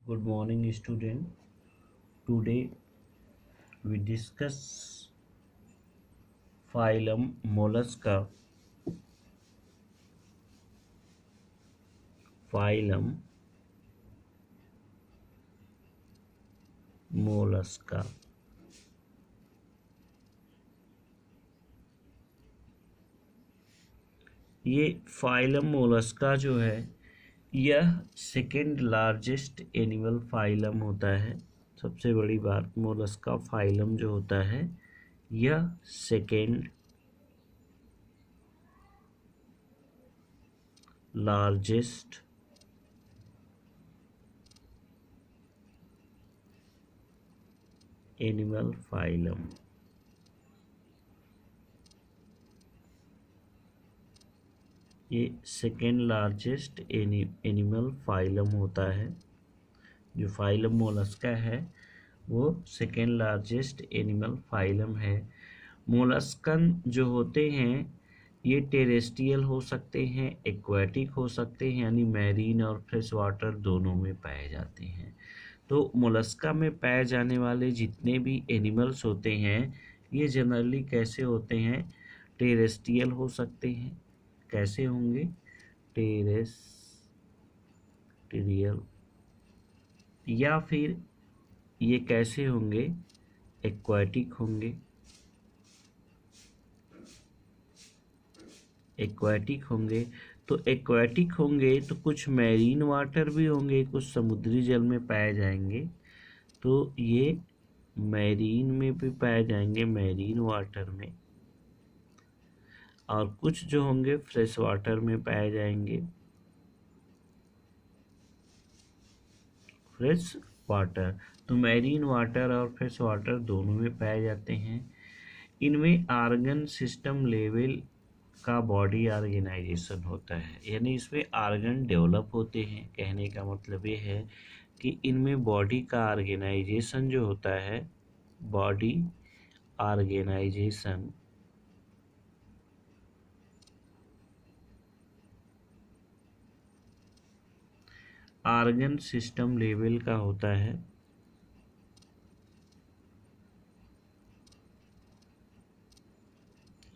Good morning, student. Today we discuss phylum Mollusca. Phylum Mollusca. ये phylum Mollusca जो है यह सेकेंड लार्जेस्ट एनिमल फाइलम होता है। सबसे बड़ी बात, मोलस्का फाइलम जो होता है यह सेकेंड लार्जेस्ट एनिमल फाइलम। ये सेकेंड लार्जेस्ट एनिमल फाइलम होता है। जो फाइलम मोलस्का है वो सेकेंड लार्जेस्ट एनिमल फाइलम है। मोलस्कन जो होते हैं ये टेरेस्ट्रियल हो सकते हैं, एक्वाटिक हो सकते हैं, यानी मैरीन और फ्रेश वाटर दोनों में पाए जाते हैं। तो मोलस्का में पाए जाने वाले जितने भी एनिमल्स होते हैं ये जनरली कैसे होते हैं? टेरेस्ट्रियल हो सकते हैं। कैसे होंगे? टेरेस्ट्रियल। या फिर ये कैसे होंगे? एक्वाटिक होंगे। एक्वाटिक होंगे तो एक्वाटिक होंगे तो कुछ मैरीन वाटर भी होंगे, कुछ समुद्री जल में पाए जाएंगे। तो ये मैरीन में भी पाए जाएंगे, मैरीन वाटर में, और कुछ जो होंगे फ्रेश वाटर में पाए जाएंगे, फ्रेश वाटर। तो मैरीन वाटर और फ्रेश वाटर दोनों में पाए जाते हैं। इनमें आर्गन सिस्टम लेवल का बॉडी ऑर्गेनाइजेशन होता है, यानी इसमें आर्गन डेवलप होते हैं। कहने का मतलब ये है कि इनमें बॉडी का ऑर्गेनाइजेशन जो होता है, body organisation organ system level का होता है।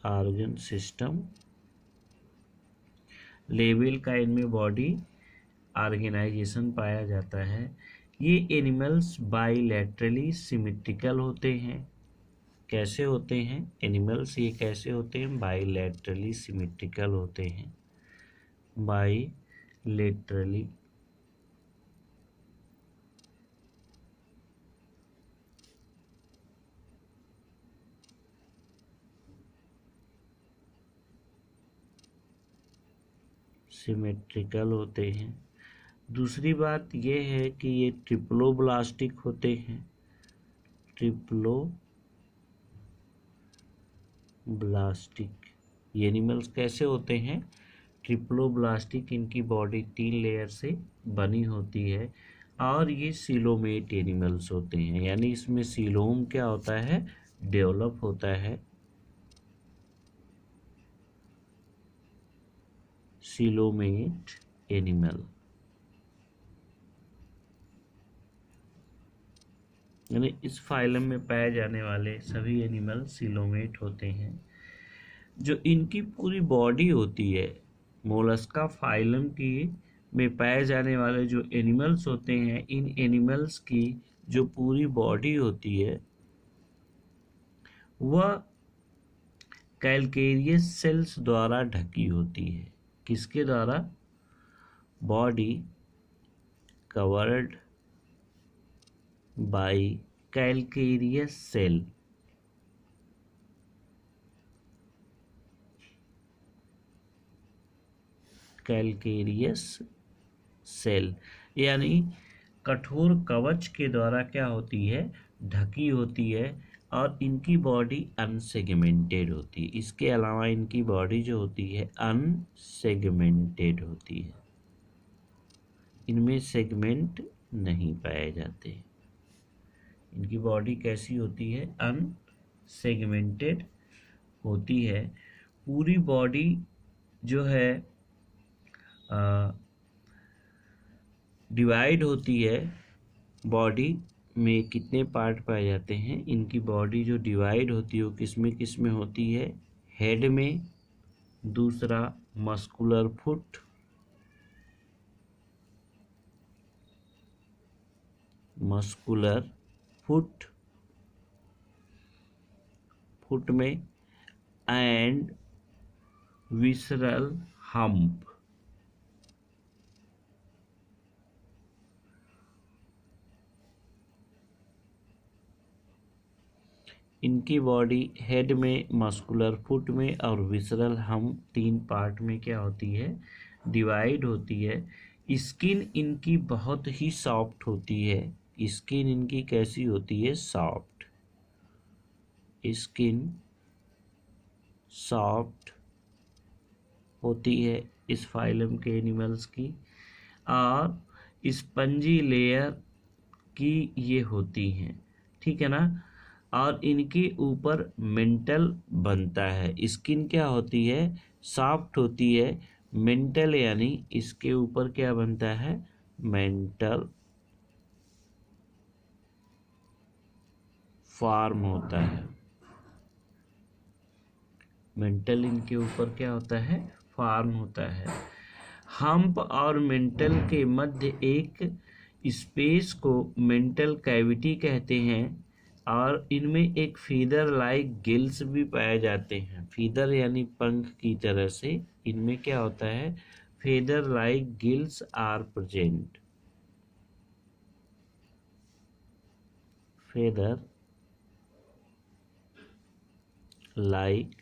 आर्गन सिस्टम लेवल का इनमें बॉडी ऑर्गेनाइजेशन पाया जाता है। ये एनिमल्स बाइलैटरली सिमेट्रिकल होते हैं। कैसे होते हैं एनिमल्स? ये कैसे होते हैं? बाइलैटरली सिमेट्रिकल होते हैं। बाइलैटरली सिमेट्रिकल होते हैं। दूसरी बात यह है कि ये ट्रिप्लोब्लास्टिक होते हैं। ट्रिप्लोब्लास्टिक ये एनिमल्स कैसे होते हैं? ट्रिप्लोब्लास्टिक। इनकी बॉडी 3 लेयर से बनी होती है और ये सिलोमेट एनिमल्स होते हैं, यानी इसमें सिलोम क्या होता है? डेवलप होता है। सिलोमेट एनिमल, यानी इस फाइलम में पाए जाने वाले सभी एनिमल सिलोमेट होते हैं। जो इनकी पूरी बॉडी होती है, मोलस्का फाइलम की में पाए जाने वाले जो एनिमल्स होते हैं, इन एनिमल्स की जो पूरी बॉडी होती है वह कैल्केरियस सेल्स द्वारा ढकी होती है। किसके द्वारा? Body covered by calcareous shell. Calcareous shell यानी कठोर कवच के द्वारा क्या होती है? ढकी होती है। और इनकी बॉडी अनसेगमेंटेड होती है। इसके अलावा इनकी बॉडी जो होती है अनसेगमेंटेड होती है। इनमें सेगमेंट नहीं पाए जाते। इनकी बॉडी कैसी होती है? अनसेगमेंटेड होती है। पूरी बॉडी जो है डिवाइड होती है बॉडी में कितने पार्ट पाए जाते हैं, इनकी बॉडी जो डिवाइड होती है वो किस में होती है, हेड में, दूसरा मस्कुलर फुट, फुट में, एंड विसरल हम्प। इनकी बॉडी हेड में, मस्कुलर फुट में और विसरल हम्प 3 पार्ट में क्या होती है, डिवाइड होती है। स्किन इनकी बहुत ही सॉफ्ट होती है। स्किन इनकी कैसी होती है, सॉफ्ट। स्किन सॉफ्ट होती है इस फाइलम के एनिमल्स की, और स्पंजी लेयर की ये होती हैं, ठीक है ना। और इनके ऊपर मेंटल बनता है। स्किन क्या होती है, सॉफ्ट होती है। मेंटल यानी इसके ऊपर क्या बनता है, मेंटल फॉर्म होता है। मेंटल इनके ऊपर क्या होता है, फॉर्म होता है। हम्प और मेंटल के मध्य एक स्पेस को मेंटल कैविटी कहते हैं, और इनमें एक फीदर लाइक गिल्स भी पाए जाते हैं। फीदर यानी पंख की तरह से इनमें क्या होता है, feather like gills are present. Feather like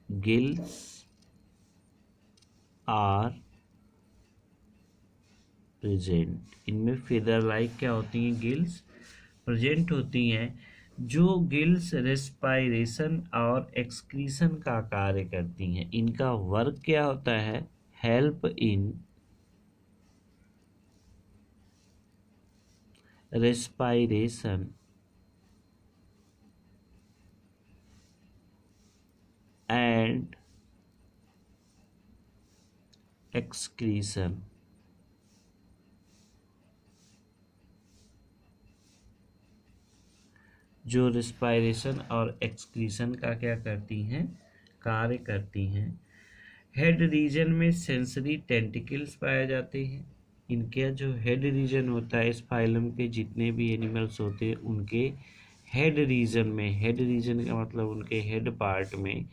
gills are present. इनमें फेदर लाइक क्या होती हैं, गिल्स प्रेजेंट होती हैं। जो गिल्स रेस्पायरेशन और एक्सक्रीशन का कार्य करती हैं। इनका वर्क क्या होता है, help in respiration and excretion. जो रेस्पायरेशन और एक्सक्रीशन का क्या करती हैं, कार्य करती हैं। हेड रीजन में सेंसरी टेंटिकल्स पाए जाते हैं। इनके जो हेड रीजन होता है, इस फाइलम के जितने भी एनिमल्स होते हैं उनके हेड रीजन में, हेड रीजन का मतलब उनके हेड पार्ट में,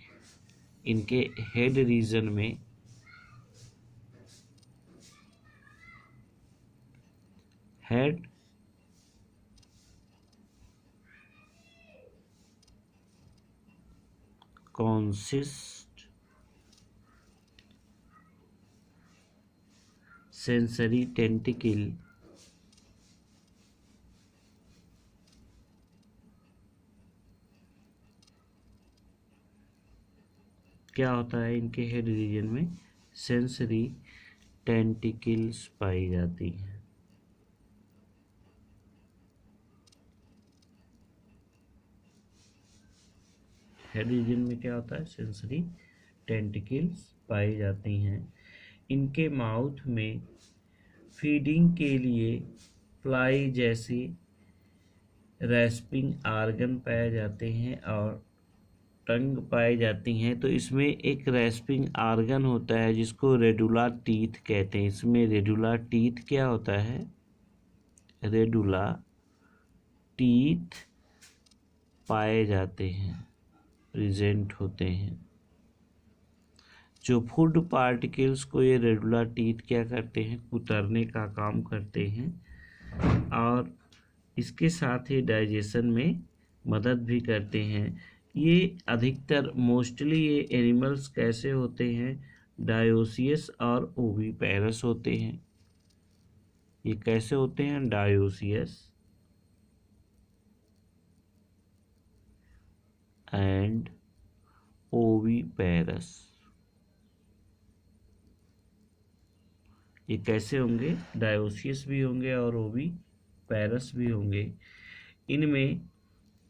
इनके हेड रीजन में हेड कॉन्सिस्ट सेंसरी टेंटिकल क्या होता है, इनके हेड रीजन में सेंसरी टेंटिकल्स पाई जाती हैं। हेड रीजन में क्या होता है, सेंसरी टेंटिकल्स पाई जाती हैं। इनके माउथ में फीडिंग के लिए फ्लाई जैसी रैस्पिंग आर्गन पाए जाते हैं और टंग पाई जाती हैं। तो इसमें एक रैस्पिंग आर्गन होता है जिसको रेडुला टीथ कहते हैं। इसमें रेडुला टीथ क्या होता है, रेडुला टीथ पाए जाते हैं, प्रेजेंट होते हैं। जो फूड पार्टिकल्स को ये रेडुला टीथ क्या करते हैं, कुतरने का काम करते हैं, और इसके साथ ही डाइजेशन में मदद भी करते हैं। ये अधिकतर मोस्टली ये एनिमल्स कैसे होते हैं, डायोसियस और ओविपेरस होते हैं। ये कैसे होते हैं, डायोसियस एंड ओविपेरस। ये कैसे होंगे, डायोसियस भी होंगे और ओविपेरस भी होंगे। इनमें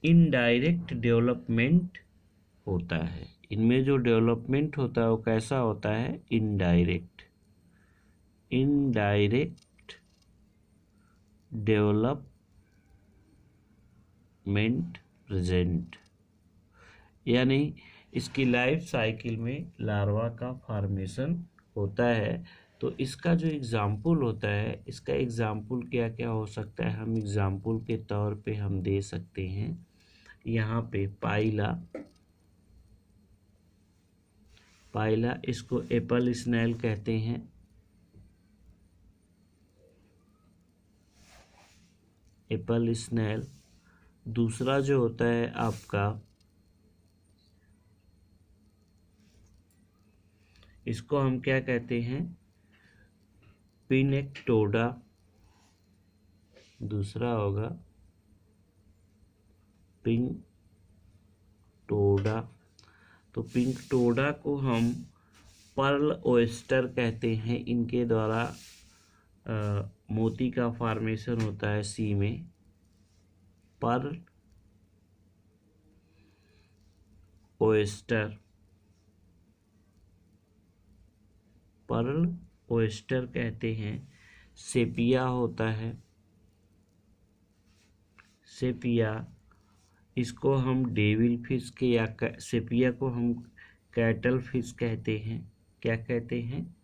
इनडायरेक्ट डेवलपमेंट होता है। इनमें जो डेवलपमेंट होता है वो कैसा होता है, इनडायरेक्ट। इनडायरेक्ट डेवलपमेंट प्रेजेंट, यानी इसकी लाइफ साइकिल में लार्वा का फॉर्मेशन होता है। तो इसका जो एग्जाम्पल होता है, इसका एग्जाम्पल क्या क्या हो सकता है, हम एग्जाम्पल के तौर पे हम दे सकते हैं यहाँ पे पाइला, इसको एप्पल स्नेल कहते हैं। Apple snail. दूसरा जो होता है आपका, इसको हम क्या कहते हैं, पिनेक्टोडा। दूसरा होगा पिंकटोडा। तो पिंकटोडा को हम पर्ल ओयस्टर कहते हैं। इनके द्वारा मोती का फॉर्मेशन होता है सी में। पर्ल ओयस्टर, पर्ल ओयस्टर कहते हैं। सेपिया होता है, सेपिया, इसको हम डेविल फिश के या सेपिया को हम कैटल फिश कहते हैं। क्या कहते हैं,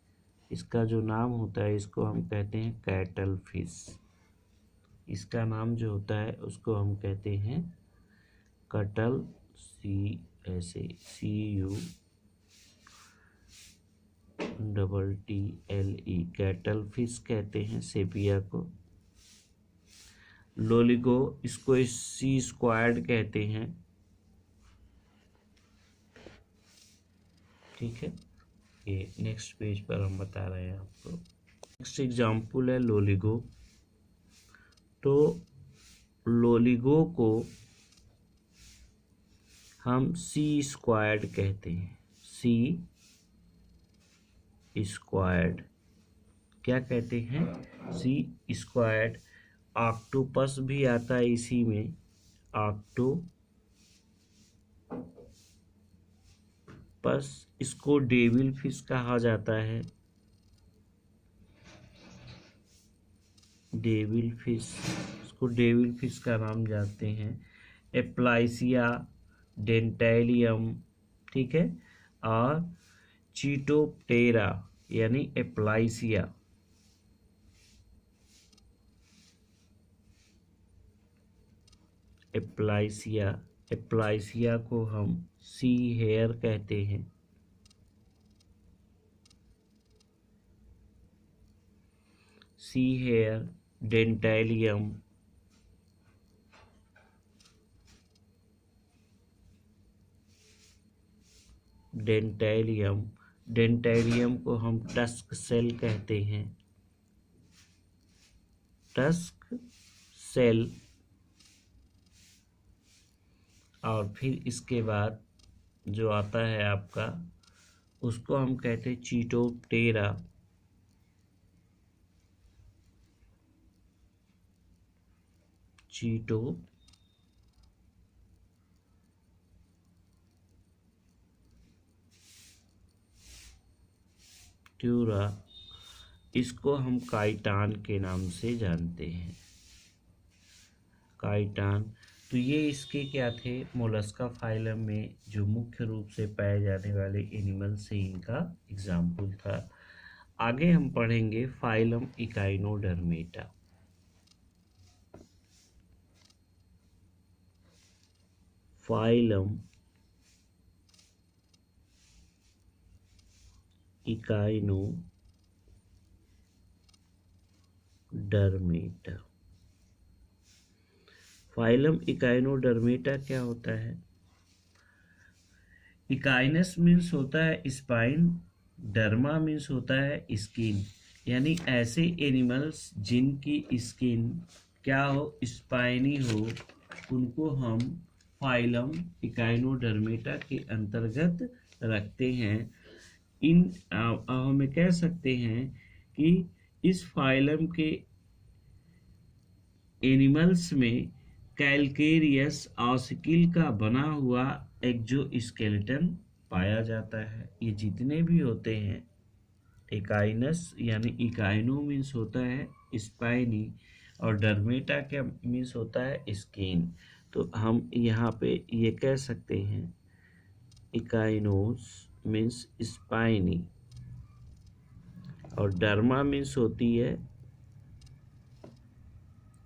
इसका जो नाम होता है इसको हम कहते हैं कैटल फिश। इसका नाम जो होता है उसको हम कहते हैं कटल, CUTTLE, कैटल फिश कहते हैं सेपिया को। लोलिगो, इसको सी स्क्वायर्ड कहते हैं। ठीक है, ये नेक्स्ट पेज पर हम बता रहे हैं आपको। नेक्स्ट एग्जाम्पल है लोलिगो। तो लोलिगो को हम सी स्क्वायर्ड कहते हैं। सी स्क्वायर्ड क्या कहते हैं, सी स्क्वायर्ड। ऑक्टोपस भी आता है इसी में, ऑक्टोपस, इसको डेविल फिश कहा जाता है। डेविल फिश, इसको डेविल फिश का नाम जानते हैं। एप्लाइसिया, डेंटेलियम, ठीक है, और चीटोप्टेरा यानी एप्लाइसिया। एप्लाइसिया को हम सी हेयर कहते हैं। सी हेयर, डेंटेलियम, डेंटेलियम को हम टस्क सेल कहते हैं। Tusk shell. और फिर इसके बाद जो आता है आपका, उसको हम कहते हैं चीटोप्टेरा। ट्यूरा, इसको हम काइटान के नाम से जानते हैं। काइटान। तो ये इसके क्या थे, मोलस्का फाइलम में जो मुख्य रूप से पाए जाने वाले एनिमल से इनका एग्जाम्पल था। आगे हम पढ़ेंगे phylum Echinodermata. Phylum Echinodermata. Phylum Echinodermata क्या होता है, इकाइनस मीन्स होता है स्पाइन, डर्मा मीन्स होता है स्किन, यानी ऐसे एनिमल्स जिनकी स्किन क्या हो, स्पाइनी हो, उनको हम फाइलम इकाइनोडर्मेटा के अंतर्गत रखते हैं। हमें कह सकते हैं कि इस फाइलम के एनिमल्स में कैलकेरियस ऑसिकल का बना हुआ एक्सोस्केलेटन पाया जाता है। ये जितने भी होते हैं इकाइनस, यानी इकाइनो मीन्स होता है स्पाइनी, और डर्मेटा क्या मीन्स होता है स्किन। तो हम यहाँ पे ये कह सकते हैं इकाइनोस मीन्स स्पाइनी और डर्मा मीन्स होती है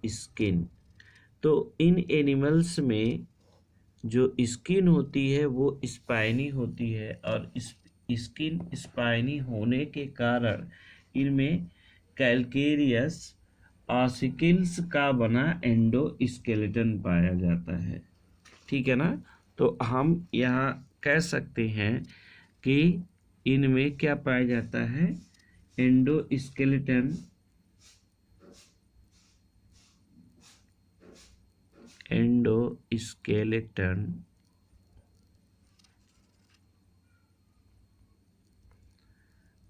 स्किन। तो इन एनिमल्स में जो स्किन होती है वो स्पाइनी होती है और स्किन स्पाइनी होने के कारण इनमें कैल्केरियस ऑसिकल्स का बना एंडोस्केलेटन पाया जाता है। ठीक है ना। तो हम यहाँ कह सकते हैं कि इनमें क्या पाया जाता है, endoskeleton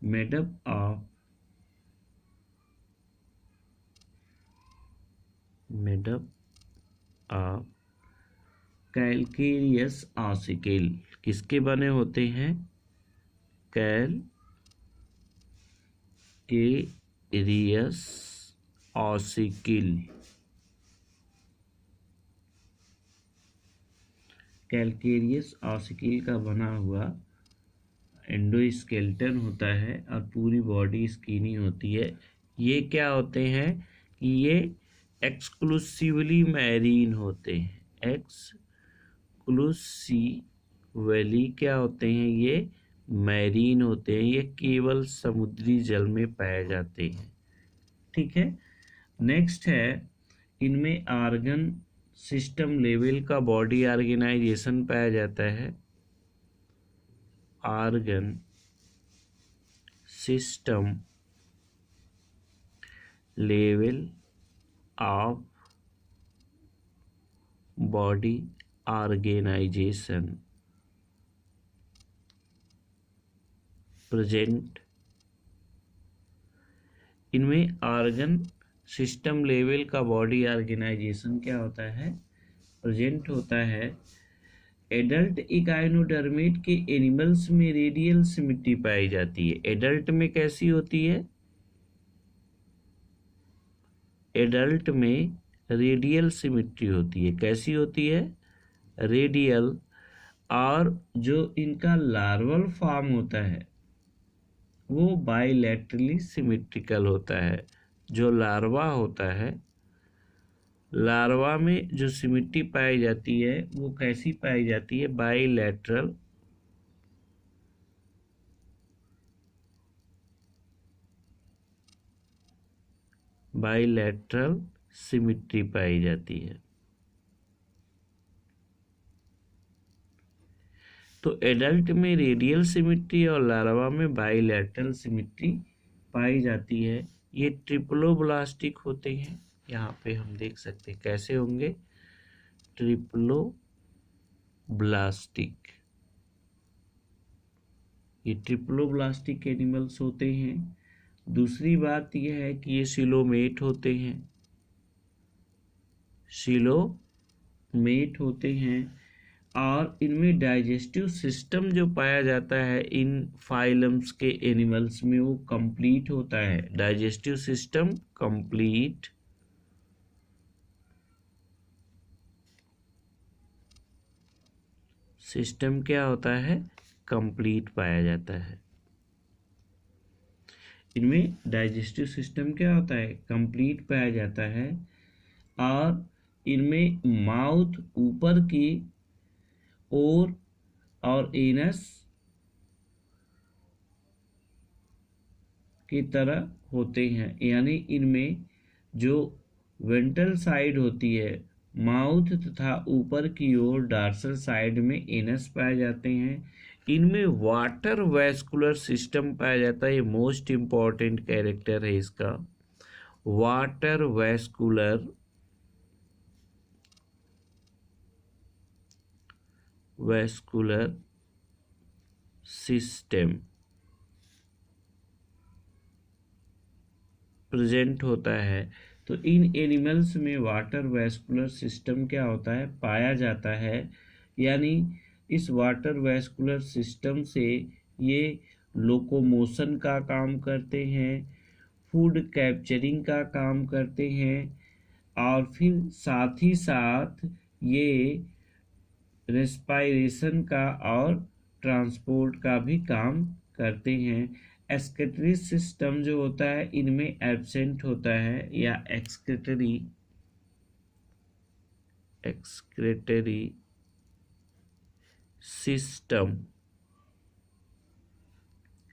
made up of calcareous ossicle. किसके बने होते हैं, कैल्केरियस ऑसिकल। कैल्केरियस ऑसिकल का बना हुआ एंडोस्केलेटन होता है और पूरी बॉडी स्किनी होती है। ये क्या होते हैं कि ये एक्सक्लूसिवली मैरीन होते हैं। एक्सक्लूसिवली क्या होते हैं, ये मैरीन होते हैं। ये केवल समुद्री जल में पाए जाते हैं। ठीक है। नेक्स्ट है, इनमें ऑर्गन सिस्टम लेवल का बॉडी ऑर्गेनाइजेशन पाया जाता है। Organ system level of body organisation present. इनमें ऑर्गन सिस्टम लेवल का बॉडी ऑर्गेनाइजेशन क्या होता है, प्रेजेंट होता है। एडल्ट इकाइनोडर्मेट के एनिमल्स में रेडियल सिमेट्री पाई जाती है। एडल्ट में कैसी होती है, एडल्ट में रेडियल सिमेट्री होती है। कैसी होती है, रेडियल। और जो इनका लार्वल फॉर्म होता है वो बाइलैटरली सिमेट्रिकल होता है। जो लार्वा होता है, लार्वा में जो सिमेट्री पाई जाती है वो कैसी पाई जाती है, बाइलैटरल सिमेट्री पाई जाती है। तो एडल्ट में रेडियल सिमेट्री और लार्वा में बाइलैटरल सिमेट्री पाई जाती है। ये ट्रिप्लोब्लास्टिक होते हैं। यहाँ पे हम देख सकते हैं कैसे होंगे, ट्रिप्लोब्लास्टिक। ये ट्रिप्लोब्लास्टिक एनिमल्स होते हैं। दूसरी बात यह है कि ये सिलोमेट होते हैं। सिलोमेट होते हैं और इनमें डाइजेस्टिव सिस्टम जो पाया जाता है इन फाइलम्स के एनिमल्स में वो कंप्लीट होता है। डाइजेस्टिव सिस्टम कंप्लीट सिस्टम क्या होता है, कंप्लीट पाया जाता है। इनमें डाइजेस्टिव सिस्टम क्या होता है, कंप्लीट पाया जाता है। और इनमें माउथ ऊपर की और एनस की तरह होते हैं। यानी इनमें जो वेंट्रल साइड होती है माउथ तथा ऊपर की ओर डॉर्सल साइड में एनस पाए जाते हैं। इनमें वाटर वैस्कुलर सिस्टम पाया जाता है। ये मोस्ट इंपॉर्टेंट कैरेक्टर है इसका, वाटर वैस्कुलर सिस्टम प्रेजेंट होता है। तो इन एनिमल्स में वाटर वैस्कुलर सिस्टम क्या होता है, पाया जाता है। यानी इस वाटर वैस्कुलर सिस्टम से ये लोकोमोशन का काम करते हैं, फूड कैप्चरिंग का काम करते हैं, और फिर साथ ही साथ ये रेस्पायरेशन का और ट्रांसपोर्ट का भी काम करते हैं। एक्सक्रीटरी सिस्टम जो होता है इनमें एब्सेंट होता है, या एक्सक्रीटरी सिस्टम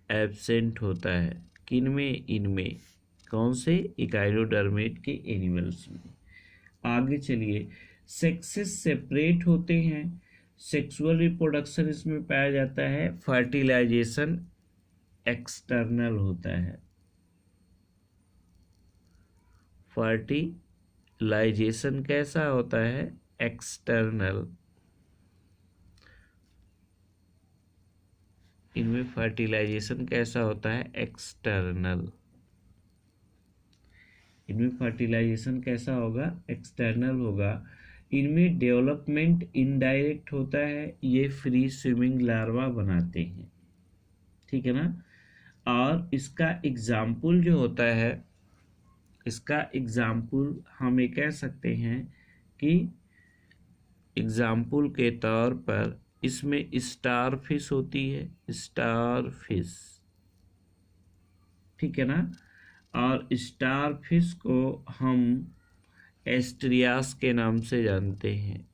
एब्सेंट होता है। किनमें? इनमें। कौन से? इकाइनोडर्मेट के एनिमल्स में। आगे चलिए, सेक्सेस सेपरेट होते हैं। सेक्सुअल रिप्रोडक्शन इसमें पाया जाता है। फर्टिलाइजेशन एक्सटर्नल होता है। फर्टिलाइजेशन कैसा होता है? एक्सटर्नल। इनमें फर्टिलाइजेशन कैसा होता है? एक्सटर्नल। इनमें फर्टिलाइजेशन कैसा होगा? एक्सटर्नल होगा। इनमें डेवलपमेंट इनडायरेक्ट होता है। ये फ्री स्विमिंग लार्वा बनाते हैं, ठीक है ना। और इसका एग्जाम्पल जो होता है, इसका एग्जाम्पल हम ये कह सकते हैं कि एग्जाम्पल के तौर पर इसमें स्टार फिश होती है, स्टार फिश, ठीक है ना। और स्टार फिश को हम एस्ट्रियास के नाम से जानते हैं।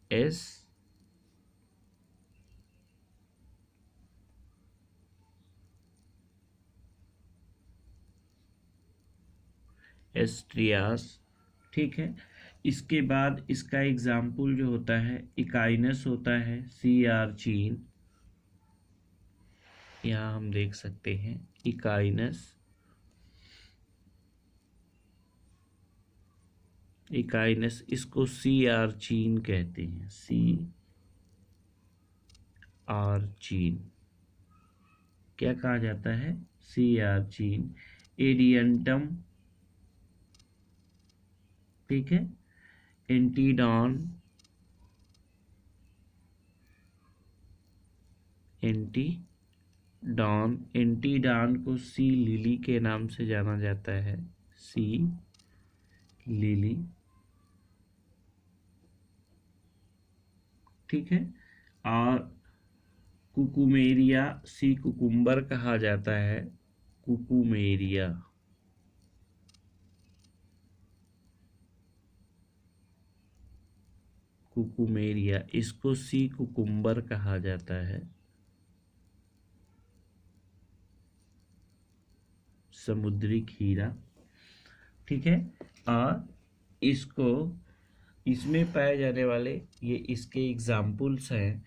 एस्ट्रियास, ठीक है। इसके बाद इसका एग्जाम्पल जो होता है इकाइनस होता है, सी आर्चिन। यहाँ हम देख सकते हैं इकाइनस, इकाइनस इसको सी आर्चिन कहते हैं, सी आर्चिन। क्या कहा जाता है? सी आर्चिन। एडियंटम, ठीक है। एंटीडॉन, एंटीडॉन को सी लिली के नाम से जाना जाता है, सी लिली, ठीक है। और कुकुमेरिया, सी कुकुम्बर कहा जाता है, कुकुमेरिया, कुकुमेरिया इसको सी कुकुम्बर कहा जाता है, समुद्री खीरा, ठीक है। और इसको, इसमें पाए जाने वाले ये इसके एग्जाम्पल्स हैं।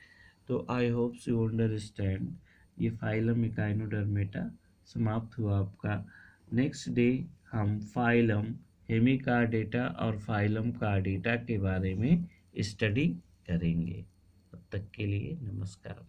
तो आई होप यू अंडरस्टैंड। ये फाइलम इकाइनोडर्मेटा समाप्त हुआ आपका। नेक्स्ट डे हम फाइलम हेमिकार्डेटा और फाइलम कार्डेटा के बारे में स्टडी करेंगे। तब तक के लिए नमस्कार।